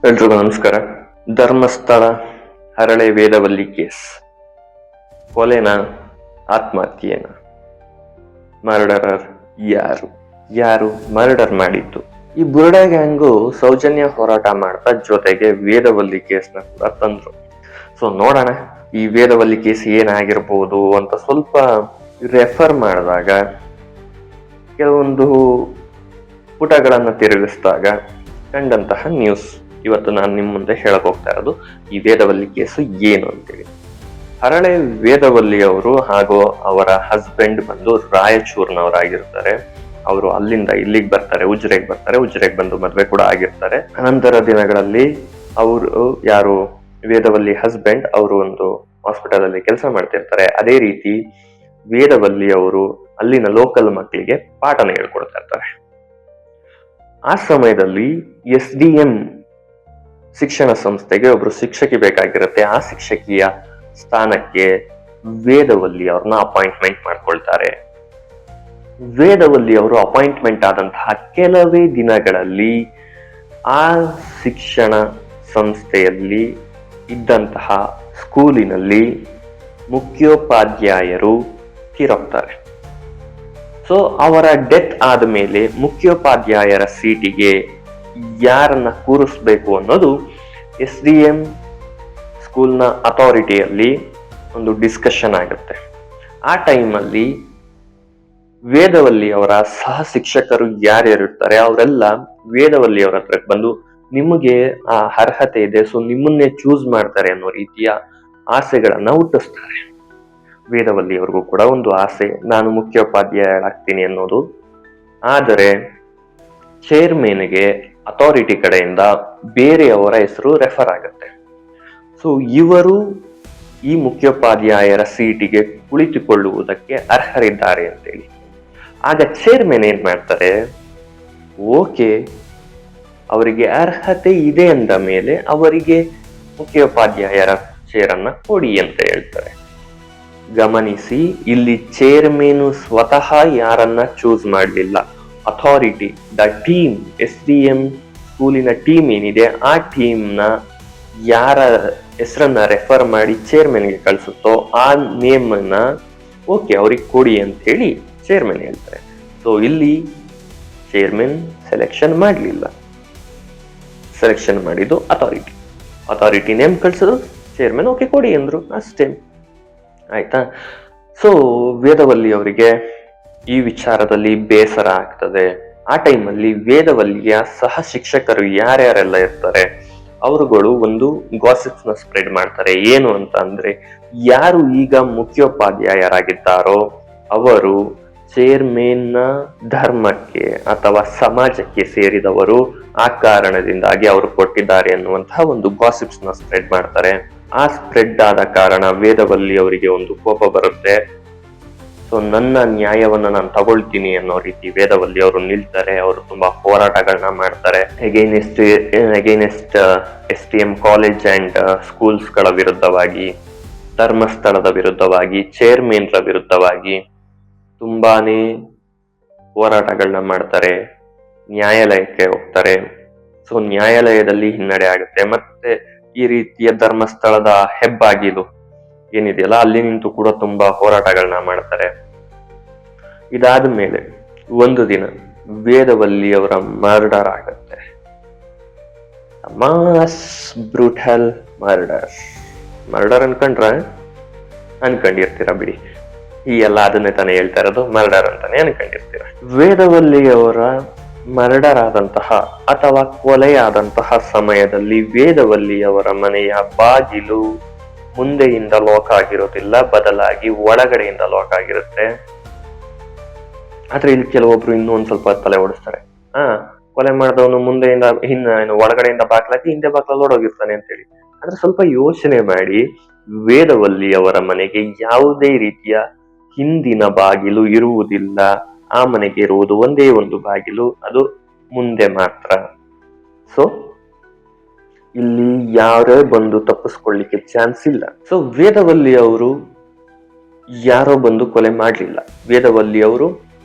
ಎಲ್ರಿಗೂ ನಮಸ್ಕಾರ. Dharmasthala ಹರಳೆ Vedavalli case, ಕೊಲೆನ ಆತ್ಮಹತ್ಯೆನ? Murderer ಯಾರು ಮರ್ಡರ್ ಮಾಡಿದ್ದು? ಈ ಬುರ್ಡಾ ಗ್ಯಾಂಗು ಸೌಜನ್ಯ ಹೋರಾಟ ಮಾಡ್ತಾ ಜೊತೆಗೆ ವೇದವಲ್ಲಿ ಕೇಸ್ನ ಕೂಡ ತಂದ್ರು. ಸೊ ನೋಡೋಣ ಈ ವೇದವಲ್ಲಿ ಕೇಸ್ ಏನಾಗಿರ್ಬೋದು ಅಂತ ಸ್ವಲ್ಪ ರೆಫರ್ ಮಾಡಿದಾಗ, ಕೆಲವೊಂದು ಪುಟಗಳನ್ನು ತಿರುಗಿಸಿದಾಗ ಕಂಡಂತಹ ನ್ಯೂಸ್ ಇವತ್ತು ನಾನು ನಿಮ್ಮ ಮುಂದೆ ಹೇಳಕ್ ಹೋಗ್ತಾ ಇರೋದು. ಈ ವೇದವಲ್ಲಿ ಕೇಸು ಏನು ಅಂತೇಳಿ. ಹರಳೆ ವೇದವಲ್ಲಿ ಅವರು ಹಾಗೂ ಅವರ ಹಸ್ಬೆಂಡ್ ಬಂದು ರಾಯಚೂರ್ನವರಾಗಿರ್ತಾರೆ. ಅವರು ಅಲ್ಲಿಂದ ಇಲ್ಲಿಗೆ ಬರ್ತಾರೆ, ಉಜಿರೆಗೆ ಬಂದು ಮದುವೆ ಕೂಡ ಆಗಿರ್ತಾರೆ. ಅನಂತರ ದಿನಗಳಲ್ಲಿ ಅವರು ಯಾರು ವೇದವಲ್ಲಿ ಹಸ್ಬೆಂಡ್, ಅವರು ಒಂದು ಹಾಸ್ಪಿಟಲ್ ಅಲ್ಲಿ ಕೆಲಸ ಮಾಡ್ತಿರ್ತಾರೆ. ಅದೇ ರೀತಿ ವೇದವಲ್ಲಿ ಅವರು ಅಲ್ಲಿನ ಲೋಕಲ್ ಮಕ್ಕಳಿಗೆ ಪಾಠನ ಹೇಳ್ಕೊಡ್ತಾ ಇರ್ತಾರೆ. ಆ ಸಮಯದಲ್ಲಿ SDM ಶಿಕ್ಷಣ ಸಂಸ್ಥೆಗೆ ಒಬ್ರು ಶಿಕ್ಷಕಿ ಬೇಕಾಗಿರುತ್ತೆ. ಆ ಶಿಕ್ಷಕಿಯ ಸ್ಥಾನಕ್ಕೆ ವೇದವಲ್ಲಿ ಅವ್ರನ್ನ ಅಪಾಯಿಂಟ್ಮೆಂಟ್ ಮಾಡ್ಕೊಳ್ತಾರೆ. ವೇದವಲ್ಲಿ ಅವರು ಅಪಾಯಿಂಟ್ಮೆಂಟ್ ಆದಂತಹ ಕೆಲವೇ ದಿನಗಳಲ್ಲಿ ಆ ಶಿಕ್ಷಣ ಸಂಸ್ಥೆಯಲ್ಲಿ ಇದ್ದಂತಹ ಸ್ಕೂಲಿನಲ್ಲಿ ಮುಖ್ಯೋಪಾಧ್ಯಾಯರು ತೀರೋಗ್ತಾರೆ. ಸೊ ಅವರ ಡೆತ್ ಆದಮೇಲೆ ಮುಖ್ಯೋಪಾಧ್ಯಾಯರ ಸೀಟಿಗೆ ಯಾರನ್ನ ಕೂರಿಸ್ಬೇಕು ಅನ್ನೋದು SDM ಸ್ಕೂಲ್ನ ಅಥಾರಿಟಿಯಲ್ಲಿ ಒಂದು ಡಿಸ್ಕಷನ್ ಆಗುತ್ತೆ. ಆ ಟೈಮಲ್ಲಿ ವೇದವಲ್ಲಿ ಅವರ ಸಹ ಶಿಕ್ಷಕರು ಯಾರ್ಯಾರು ಇರ್ತಾರೆ ಅವರೆಲ್ಲ ವೇದವಲ್ಲಿ ಅವರ ಹತ್ರ ಬಂದು, ನಿಮಗೆ ಆ ಅರ್ಹತೆ ಇದೆ, ಸೊ ನಿಮ್ಮನ್ನೇ ಚೂಸ್ ಮಾಡ್ತಾರೆ ಅನ್ನೋ ರೀತಿಯ ಆಸೆಗಳನ್ನ ಹುಟ್ಟಿಸ್ತಾರೆ. ವೇದವಲ್ಲಿ ಅವ್ರಿಗೂ ಕೂಡ ಒಂದು ಆಸೆ, ನಾನು ಮುಖ್ಯೋಪಾಧ್ಯಾಯರಾಗ್ತೀನಿ ಅನ್ನೋದು. ಆದರೆ ಚೇರ್ಮನ್ಗೆ ಅಥಾರಿಟಿ ಕಡೆಯಿಂದ ಬೇರೆಯವರ ಹೆಸರು ರೆಫರ್ ಆಗುತ್ತೆ. ಸೊ ಇವರು ಈ ಮುಖ್ಯೋಪಾಧ್ಯಾಯರ ಸೀಟಿಗೆ ಕುಳಿತುಕೊಳ್ಳುವುದಕ್ಕೆ ಅರ್ಹರಿದ್ದಾರೆ ಅಂತೇಳಿ. ಆಗ ಚೇರ್ಮನ್ ಏನ್ ಮಾಡ್ತಾರೆ, ಓಕೆ ಅವರಿಗೆ ಅರ್ಹತೆ ಇದೆ ಅಂದ ಮೇಲೆ ಅವರಿಗೆ ಮುಖ್ಯೋಪಾಧ್ಯಾಯರ ಚೇರನ್ನ ಕೊಡಿ ಅಂತ ಹೇಳ್ತಾರೆ. ಗಮನಿಸಿ, ಇಲ್ಲಿ ಚೇರ್ಮನ್ ಸ್ವತಃ ಯಾರನ್ನ ಚೂಸ್ ಮಾಡಲಿಲ್ಲ. ಅಥಾರಿಟಿ, ದ ಟೀಮ್, SDM ಸ್ಕೂಲಿನ ಟೀಮ್ ಏನಿದೆ ಆ ಟೀಮ್ನ ಯಾರ ಹೆಸರನ್ನ ರೆಫರ್ ಮಾಡಿ ಚೇರ್ಮನ್ಗೆ ಕಳಿಸುತ್ತೋ ಆ ನೇಮನ್ನ ಓಕೆ ಅವ್ರಿಗೆ ಕೊಡಿ ಅಂತ ಹೇಳಿ ಚೇರ್ಮನ್ ಹೇಳ್ತಾರೆ. ಸೊ ಇಲ್ಲಿ ಚೇರ್ಮನ್ ಸೆಲೆಕ್ಷನ್ ಮಾಡಲಿಲ್ಲ, ಸೆಲೆಕ್ಷನ್ ಮಾಡಿದ್ದು ಅಥಾರಿಟಿ ನೇಮ್ ಕಳಿಸಿದ್ರು, ಚೇರ್ಮನ್ ಓಕೆ ಕೊಡಿ ಅಂದ್ರು, ಅಷ್ಟೇ ಆಯ್ತಾ. ಸೊ ವೇದವಲ್ಲಿ ಅವರಿಗೆ ಈ ವಿಚಾರದಲ್ಲಿ ಬೇಸರ ಆಗ್ತದೆ. ಆ ಟೈಮಲ್ಲಿ ವೇದವಲ್ಲಿಯ ಸಹ ಶಿಕ್ಷಕರು ಯಾರ್ಯಾರೆಲ್ಲ ಇರ್ತಾರೆ ಅವರುಗಳು ಒಂದು ಗಾಸಿಪ್ಸ್ ನ ಸ್ಪ್ರೆಡ್ ಮಾಡ್ತಾರೆ. ಏನು ಅಂತ ಅಂದ್ರೆ, ಯಾರು ಈಗ ಮುಖ್ಯೋಪಾಧ್ಯಾಯರಾಗಿದ್ದಾರೋ ಅವರು ಚೇರ್ಮನ್ ನ ಧರ್ಮಕ್ಕೆ ಅಥವಾ ಸಮಾಜಕ್ಕೆ ಸೇರಿದವರು, ಆ ಕಾರಣದಿಂದಾಗಿ ಅವರು ಕೊಟ್ಟಿದ್ದಾರೆ ಅನ್ನುವಂತಹ ಒಂದು ಗಾಸಿಪ್ಸ್ ನ ಸ್ಪ್ರೆಡ್ ಮಾಡ್ತಾರೆ. ಆ ಸ್ಪ್ರೆಡ್ ಆದ ಕಾರಣ ವೇದವಲ್ಲಿ ಅವರಿಗೆ ಒಂದು ಕೋಪ ಬರುತ್ತೆ. ಸೊ ನನ್ನ ನ್ಯಾಯವನ್ನ ನಾನು ತಗೊಳ್ತೀನಿ ಅನ್ನೋ ರೀತಿ ವೇದವಲ್ಲಿ ಅವರು ನಿಲ್ತಾರೆ. ಅವರು ತುಂಬಾ ಹೋರಾಟಗಳನ್ನ ಮಾಡ್ತಾರೆ ಅಗೈನೆಸ್ಟ್ STM ಕಾಲೇಜ್ ಅಂಡ್ ಸ್ಕೂಲ್ಸ್ ಗಳ ವಿರುದ್ಧವಾಗಿ, ಧರ್ಮಸ್ಥಳದ ವಿರುದ್ಧವಾಗಿ, ಚೇರ್ಮನ್ರ ವಿರುದ್ಧವಾಗಿ ತುಂಬಾನೇ ಹೋರಾಟಗಳನ್ನ ಮಾಡ್ತಾರೆ. ನ್ಯಾಯಾಲಯಕ್ಕೆ ಹೋಗ್ತಾರೆ. ಸೊ ನ್ಯಾಯಾಲಯದಲ್ಲಿ ಹಿನ್ನಡೆ ಆಗುತ್ತೆ. ಮತ್ತೆ ಈ ರೀತಿಯ ಧರ್ಮಸ್ಥಳದ ಹೆಬ್ಬಾಗಿಲು ಏನಿದೆಯಲ್ಲ ಅಲ್ಲಿ ನಿಂತು ಕೂಡ ತುಂಬಾ ಹೋರಾಟಗಳನ್ನ ಮಾಡ್ತಾರೆ. ಇದಾದ ಮೇಲೆ ಒಂದು ದಿನ ವೇದವಲ್ಲಿ ಅವರ ಮರ್ಡರ್ ಆಗುತ್ತೆ. ಮಾಸ್ ಬ್ರೂಟಲ್ ಮರ್ಡರ್ ಅನ್ಕೊಂಡಿರ್ತೀರ ಬಿಡಿ. ಈ ಎಲ್ಲ ಅದನ್ನೇ ತಾನೇ ಹೇಳ್ತಾ ಇರೋದು, ಮರ್ಡರ್ ಅಂತಾನೆ ಅನ್ಕೊಂಡಿರ್ತೀರ. ವೇದವಲ್ಲಿ ಅವರ ಮರ್ಡರ್ ಆದಂತಹ ಅಥವಾ ಕೊಲೆಯಾದಂತಹ ಸಮಯದಲ್ಲಿ ವೇದವಲ್ಲಿ ಅವರ ಮನೆಯ ಬಾಗಿಲು ಮುಂದೆಯಿಂದ ಲಾಕ್ ಆಗಿರೋದಿಲ್ಲ, ಬದಲಾಗಿ ಒಳಗಡೆಯಿಂದ ಲಾಕ್ ಆಗಿರುತ್ತೆ. ಆದ್ರೆ ಇಲ್ಲಿ ಕೆಲವೊಬ್ರು ಇನ್ನೂ ಒಂದ್ ಸ್ವಲ್ಪ ತಲೆ ಓಡಿಸ್ತಾರೆ, ಕೊಲೆ ಮಾಡಿದವನು ಮುಂದೆಯಿಂದ ಒಳಗಡೆಯಿಂದ ಬಾಗ್ಲಾಕಿ ಹಿಂದೆ ಬಾಗ್ಲಲ್ಲಿ ಓಡೋಗಿರ್ತಾನೆ ಅಂತೇಳಿ. ಆದ್ರೆ ಸ್ವಲ್ಪ ಯೋಚನೆ ಮಾಡಿ, ವೇದವಲ್ಲಿ ಅವರ ಮನೆಗೆ ಯಾವುದೇ ರೀತಿಯ ಹಿಂದಿನ ಬಾಗಿಲು ಇರುವುದಿಲ್ಲ. ಆ ಮನೆಗೆ ಇರುವುದು ಒಂದೇ ಒಂದು ಬಾಗಿಲು, ಅದು ಮುಂದೆ ಮಾತ್ರ. ಸೊ ಇಲ್ಲಿ ಯಾರೇ ಬಂದು ತಪ್ಪಿಸ್ಕೊಳ್ಳಿಕ್ಕೆ ಚಾನ್ಸ್ ಇಲ್ಲ. ಸೊ ವೇದವಲ್ಲಿ ಅವರು ಯಾರೋ ಬಂದು ಕೊಲೆ ಮಾಡಲಿಲ್ಲ. ವೇದವಲ್ಲಿ ಅವರು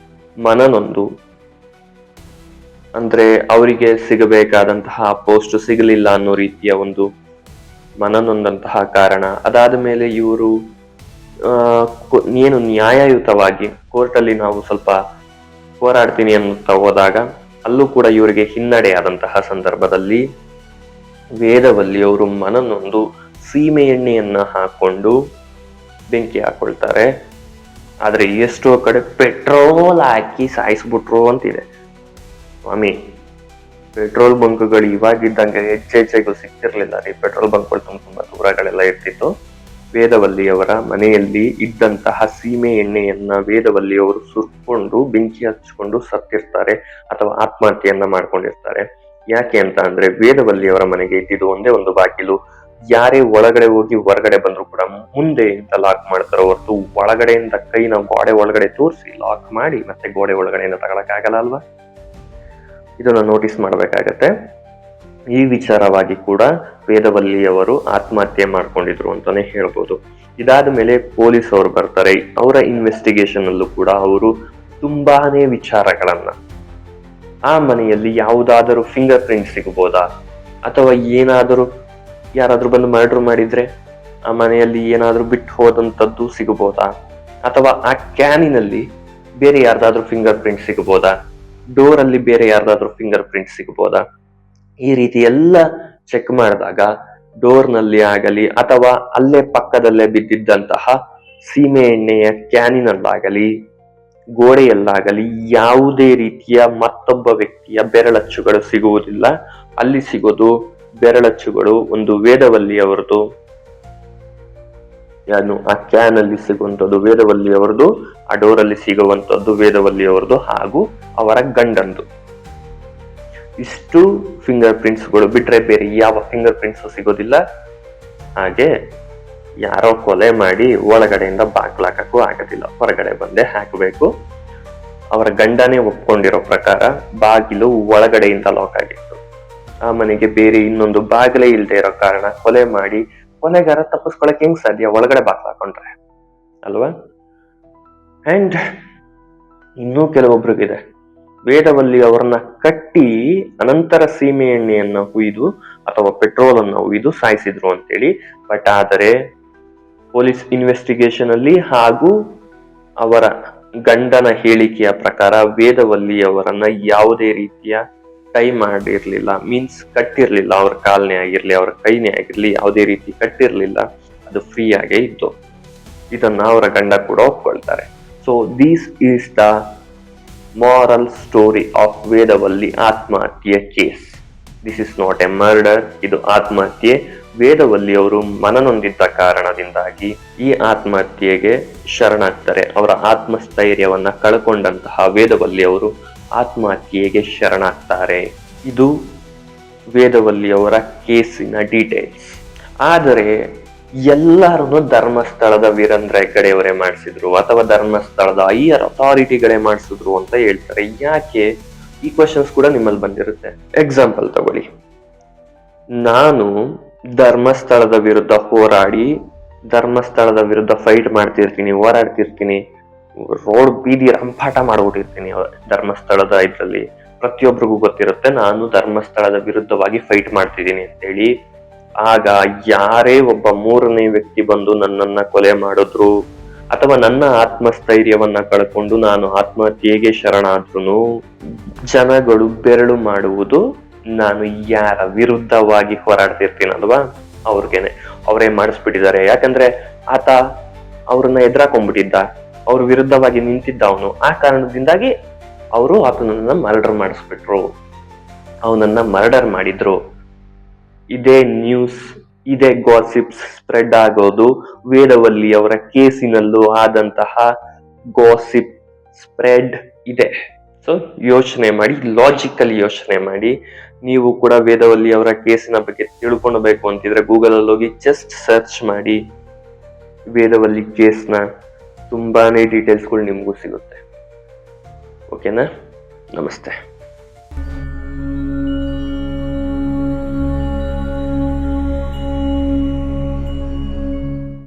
ಮನನೊಂದು ಅಂದ್ರೆ ಅವರಿಗೆ ಸಿಗಬೇಕಾದಂತಹ ಪೋಸ್ಟ್ ಸಿಗಲಿಲ್ಲ ಅನ್ನೋ ರೀತಿಯ ಒಂದು ಮನನೊಂದಂತಹ ಕಾರಣ. ಅದಾದ ಮೇಲೆ ಇವರು ಏನು ನ್ಯಾಯಯುತವಾಗಿ ಕೋರ್ಟಲ್ಲಿ ನಾವು ಸ್ವಲ್ಪ ಹೋರಾಡ್ತೀನಿ ಅನ್ನುತ್ತಾ ಹೋದಾಗ ಅಲ್ಲೂ ಕೂಡ ಇವರಿಗೆ ಹಿನ್ನಡೆಯಾದಂತಹ ಸಂದರ್ಭದಲ್ಲಿ ವೇದವಲ್ಲಿ ಅವರು ಮನನೊಂದು ಸೀಮೆ ಎಣ್ಣೆಯನ್ನ ಹಾಕೊಂಡು ಬೆಂಕಿ ಹಾಕೊಳ್ತಾರೆ. ಆದ್ರೆ ಎಷ್ಟೋ ಕಡೆ ಪೆಟ್ರೋಲ್ ಹಾಕಿ ಸಾಯಿಸ್ಬಿಟ್ರು ಅಂತಿದೆ. ಸ್ವಾಮಿ, ಪೆಟ್ರೋಲ್ ಬಂಕ್ಗಳು ಇವಾಗಿದ್ದಂಗೆ ಹೆಚ್ಚೆಚ್ಚೆಗೂ ಸಿಗ್ತಿರ್ಲಿಲ್ಲ ರೀ. ಪೆಟ್ರೋಲ್ ಬಂಕ್ಗಳು ತುಂಬಾ ದೂರಗಳೆಲ್ಲ ಇರ್ತಿತ್ತು. ವೇದವಲ್ಲಿಯವರ ಮನೆಯಲ್ಲಿ ಇದ್ದಂತಹ ಸೀಮೆ ಎಣ್ಣೆಯನ್ನ ವೇದವಲ್ಲಿಯವರು ಸುರ್ಕೊಂಡು ಬೆಂಕಿ ಹಚ್ಕೊಂಡು ಸತ್ತಿರ್ತಾರೆ ಅಥವಾ ಆತ್ಮಹತ್ಯೆಯನ್ನ ಮಾಡ್ಕೊಂಡಿರ್ತಾರೆ. ಯಾಕೆ ಅಂತ ಅಂದ್ರೆ ವೇದವಲ್ಲಿಯವರ ಮನೆಗೆ ಇದ್ದಿದ್ದು ಒಂದೇ ಒಂದು ಬಾಗಿಲು. ಯಾರೇ ಒಳಗಡೆ ಹೋಗಿ ಹೊರಗಡೆ ಬಂದ್ರು ಕೂಡ ಮುಂದೆ ಇಂತ ಲಾಕ್ ಮಾಡ್ತಾರೋ ಹೊರತು ಒಳಗಡೆಯಿಂದ ಕೈನ ಗೋಡೆ ಒಳಗಡೆ ತೋರಿಸಿ ಲಾಕ್ ಮಾಡಿ ಮತ್ತೆ ಗೋಡೆ ಒಳಗಡೆಯಿಂದ ತಗೊಳಕ್ ಆಗಲ್ಲ ಅಲ್ವಾ. ಇದನ್ನ ನೋಟಿಸ್ ಮಾಡ್ಬೇಕಾಗತ್ತೆ. ಈ ವಿಚಾರವಾಗಿ ಕೂಡ ವೇದವಲ್ಲಿಯವರು ಆತ್ಮಹತ್ಯೆ ಮಾಡ್ಕೊಂಡಿದ್ರು ಅಂತಾನೆ ಹೇಳ್ಬೋದು. ಇದಾದ ಮೇಲೆ ಪೊಲೀಸ್ ಅವರು ಬರ್ತಾರೆ. ಅವರ ಇನ್ವೆಸ್ಟಿಗೇಷನ್ ಅಲ್ಲೂ ಕೂಡ ಅವರು ತುಂಬಾನೇ ವಿಚಾರಗಳನ್ನ, ಆ ಮನೆಯಲ್ಲಿ ಯಾವುದಾದರೂ ಫಿಂಗರ್ ಪ್ರಿಂಟ್ ಸಿಗಬಹುದಾ, ಅಥವಾ ಏನಾದರೂ ಯಾರಾದ್ರೂ ಬಂದು ಮರ್ಡರ್ ಮಾಡಿದ್ರೆ ಆ ಮನೆಯಲ್ಲಿ ಏನಾದ್ರೂ ಬಿಟ್ಟು ಹೋದಂಥದ್ದು ಸಿಗಬಹುದಾ, ಅಥವಾ ಆ ಕ್ಯಾನಿನಲ್ಲಿ ಬೇರೆ ಯಾರ್ದಾದ್ರೂ ಫಿಂಗರ್ ಪ್ರಿಂಟ್ ಸಿಗಬಹುದಾ, ಡೋರ್ ಅಲ್ಲಿ ಬೇರೆ ಯಾರ್ದಾದ್ರೂ ಫಿಂಗರ್ ಪ್ರಿಂಟ್ ಸಿಗಬಹುದಾ. ಈ ರೀತಿ ಎಲ್ಲ ಚೆಕ್ ಮಾಡಿದಾಗ ಡೋರ್ ನಲ್ಲಿ ಆಗಲಿ ಅಥವಾ ಅಲ್ಲೇ ಪಕ್ಕದಲ್ಲೇ ಬಿದ್ದಿದ್ದಂತಹ ಸೀಮೆ ಎಣ್ಣೆಯ ಕ್ಯಾನಿನಲ್ಲಾಗಲಿ ಗೋಡೆಯಲ್ಲಾಗಲಿ ಯಾವುದೇ ರೀತಿಯ ಮತ್ತೊಬ್ಬ ವ್ಯಕ್ತಿಯ ಬೆರಳಚ್ಚುಗಳು ಸಿಗುವುದಿಲ್ಲ. ಅಲ್ಲಿ ಸಿಗೋದು ಬೆರಳಚ್ಚುಗಳು ಒಂದು ವೇದವಲ್ಲಿಯವರದು. ಆ ಕ್ಯಾನ್ ಅಲ್ಲಿ ಸಿಗುವಂತದ್ದು ವೇದವಲ್ಲಿಯವರದು, ಆ ಡೋರ್ ಅಲ್ಲಿ ಸಿಗುವಂತದ್ದು ವೇದವಲ್ಲಿಯವರದು ಹಾಗೂ ಅವರ ಗಂಡಂದು. ಇಷ್ಟು ಫಿಂಗರ್ ಪ್ರಿಂಟ್ಸ್ಗಳು ಬಿಟ್ರೆ ಬೇರೆ ಯಾವ ಫಿಂಗರ್ ಪ್ರಿಂಟ್ಸ್ ಸಿಗೋದಿಲ್ಲ. ಹಾಗೆ ಯಾರೋ ಕೊಲೆ ಮಾಡಿ ಒಳಗಡೆಯಿಂದ ಬಾಗ್ಲಾಕಕ್ಕೂ ಆಗೋದಿಲ್ಲ, ಹೊರಗಡೆ ಬಂದೇ ಹಾಕಬೇಕು. ಅವರ ಗಂಡನೇ ಒಪ್ಕೊಂಡಿರೋ ಪ್ರಕಾರ ಬಾಗಿಲು ಒಳಗಡೆಯಿಂದ ಲಾಕ್ ಆಗಿತ್ತು. ಆ ಮನೆಗೆ ಬೇರೆ ಇನ್ನೊಂದು ಬಾಗಿಲೇ ಇಲ್ಲದೆ ಇರೋ ಕಾರಣ ಕೊಲೆ ಮಾಡಿ ಕೊಲೆಗಾರ ತಪ್ಪಿಸ್ಕೊಳಕ್ ಹೆಂಗ್ ಸಾಧ್ಯ, ಒಳಗಡೆ ಬಾಗ್ಲ ಹಾಕೊಂಡ್ರೆ ಅಲ್ವಾ. ಅಂಡ್ ಇನ್ನೂ ಕೆಲವೊಬ್ರಿಗಿದೆ, ವೇದವಲ್ಲಿ ಅವರನ್ನ ಕಟ್ಟಿ ಅನಂತರ ಸೀಮೆ ಎಣ್ಣೆಯನ್ನ ಹುಯ್ದು ಅಥವಾ ಪೆಟ್ರೋಲ್ ಅನ್ನ ಹುಯ್ದು ಸಾಯಿಸಿದ್ರು ಅಂತೇಳಿ. ಬಟ್ ಆದರೆ ಪೊಲೀಸ್ ಇನ್ವೆಸ್ಟಿಗೇಷನ್ ಅಲ್ಲಿ ಹಾಗೂ ಅವರ ಗಂಡನ ಹೇಳಿಕೆಯ ಪ್ರಕಾರ ವೇದವಲ್ಲಿ ಅವರನ್ನ ಯಾವುದೇ ರೀತಿಯ ಟೈ ಮಾಡಿರ್ಲಿಲ್ಲ, ಮೀನ್ಸ್ ಕಟ್ಟಿರ್ಲಿಲ್ಲ. ಅವ್ರ ಕಾಲ್ನೇ ಆಗಿರ್ಲಿ ಅವ್ರ ಕೈನೇ ಆಗಿರ್ಲಿ ಯಾವುದೇ ರೀತಿ ಕಟ್ಟಿರ್ಲಿಲ್ಲ, ಅದು ಫ್ರೀ ಆಗೇ ಇತ್ತು. ಇದನ್ನ ಅವರ ಗಂಡ ಕೂಡ ಒಪ್ಕೊಳ್ತಾರೆ. So this is the moral story of Vedavalli ಆತ್ಮಹತ್ಯೆ case. This is not a murder, ಇದು ಆತ್ಮಹತ್ಯೆ. ವೇದವಲ್ಲಿ ಅವರು ಮನನೊಂದಿದ್ದ ಕಾರಣದಿಂದಾಗಿ ಈ ಆತ್ಮಹತ್ಯೆಗೆ ಶರಣಾಗ್ತಾರೆ. ಅವರ ಆತ್ಮಸ್ಥೈರ್ಯವನ್ನ ಕಳ್ಕೊಂಡಂತಹ ವೇದವಲ್ಲಿ ಅವರು ಆತ್ಮಹತ್ಯೆಗೆ ಶರಣಾಗ್ತಾರೆ. ಇದು ವೇದವಲ್ಲಿ ಅವರ ಕೇಸಿನ ಡೀಟೇಲ್ಸ್. ಆದರೆ ಎಲ್ಲರನ್ನು ಧರ್ಮಸ್ಥಳದ ವೀರೇಂದ್ರ ಹೆಗ್ಗಡೆಯವರೇ ಮಾಡಿಸಿದ್ರು ಅಥವಾ ಧರ್ಮಸ್ಥಳದ ಹೈಯರ್ ಅಥಾರಿಟಿಗಳೇ ಮಾಡಿಸಿದ್ರು ಅಂತ ಹೇಳ್ತಾರೆ. ಯಾಕೆ? ಈ ಕ್ವಶನ್ಸ್ ಕೂಡ ನಿಮ್ಮಲ್ಲಿ ಬಂದಿರುತ್ತೆ. ಎಕ್ಸಾಂಪಲ್ ತಗೊಳ್ಳಿ, ನಾನು ಧರ್ಮಸ್ಥಳದ ವಿರುದ್ಧ ಹೋರಾಡಿ ಧರ್ಮಸ್ಥಳದ ವಿರುದ್ಧ ಫೈಟ್ ಮಾಡ್ತಿರ್ತೀನಿ, ಹೋರಾಡ್ತಿರ್ತೀನಿ, ರೋಡ್ ಬೀದಿ ರಂಪಾಟ ಮಾಡ್ಬಿಟ್ಟಿರ್ತೀನಿ ಧರ್ಮಸ್ಥಳದ ಇದ್ರಲ್ಲಿ. ಪ್ರತಿಯೊಬ್ಬರಿಗೂ ಗೊತ್ತಿರುತ್ತೆ ನಾನು ಧರ್ಮಸ್ಥಳದ ವಿರುದ್ಧವಾಗಿ ಫೈಟ್ ಮಾಡ್ತಿದ್ದೀನಿ ಅಂತೇಳಿ. ಆಗ ಯಾರೇ ಒಬ್ಬ ಮೂರನೇ ವ್ಯಕ್ತಿ ಬಂದು ನನ್ನನ್ನ ಕೊಲೆ ಮಾಡಿದ್ರು ಅಥವಾ ನನ್ನ ಆತ್ಮಸ್ಥೈರ್ಯವನ್ನ ಕಳ್ಕೊಂಡು ನಾನು ಆತ್ಮಹತ್ಯೆಗೆ ಶರಣಾದ್ರೂ ಜನಗಳು ಬೆರಳು ಮಾಡುವುದು ನಾನು ಯಾರ ವಿರುದ್ಧವಾಗಿ ಹೋರಾಡ್ತಿರ್ತೀನಲ್ವಾ ಅವ್ರಿಗೇನೆ. ಅವರೇ ಮಾಡಿಸ್ಬಿಟ್ಟಿದ್ದಾರೆ. ಯಾಕಂದ್ರೆ ಆತ ಅವ್ರನ್ನ ಎದುರಾಕೊಂಡ್ಬಿಟ್ಟಿದ್ದ, ಅವ್ರ ವಿರುದ್ಧವಾಗಿ ನಿಂತಿದ್ದ ಅವನು. ಆ ಕಾರಣದಿಂದಾಗಿ ಅವರು ಆತನನ್ನ ಮರ್ಡರ್ ಮಾಡಿಸ್ಬಿಟ್ರು, ಅವನನ್ನ ಮರ್ಡರ್ ಮಾಡಿದ್ರು. ಇದೇ ನ್ಯೂಸ್, ಇದೇ ಗಾಸಿಪ್ಸ್ ಸ್ಪ್ರೆಡ್ ಆಗೋದು ವೇದವಲ್ಲಿ ಅವರ ಕೇಸಿನಲ್ಲೂ ಆದಂತಹ ಗಾಸಿಪ್ ಸ್ಪ್ರೆಡ್ ಇದೆ. ಸೊ ಯೋಚನೆ ಮಾಡಿ, ಲಾಜಿಕಲಿ ಯೋಚನೆ ಮಾಡಿ. ನೀವು ಕೂಡ ವೇದವಲ್ಲಿ ಅವರ ಕೇಸಿನ ಬಗ್ಗೆ ತಿಳ್ಕೊಳ್ಬೇಕು ಅಂತಿದ್ರೆ ಗೂಗಲ್ ಅಲ್ಲಿ ಹೋಗಿ ಜಸ್ಟ್ ಸರ್ಚ್ ಮಾಡಿ ವೇದವಲ್ಲಿ ಕೇಸ್ನ. ತುಂಬಾನೇ ಡೀಟೇಲ್ಸ್ಗಳು ನಿಮಗೂ ಸಿಗುತ್ತೆ. ಓಕೆನಾ? ನಮಸ್ತೆ.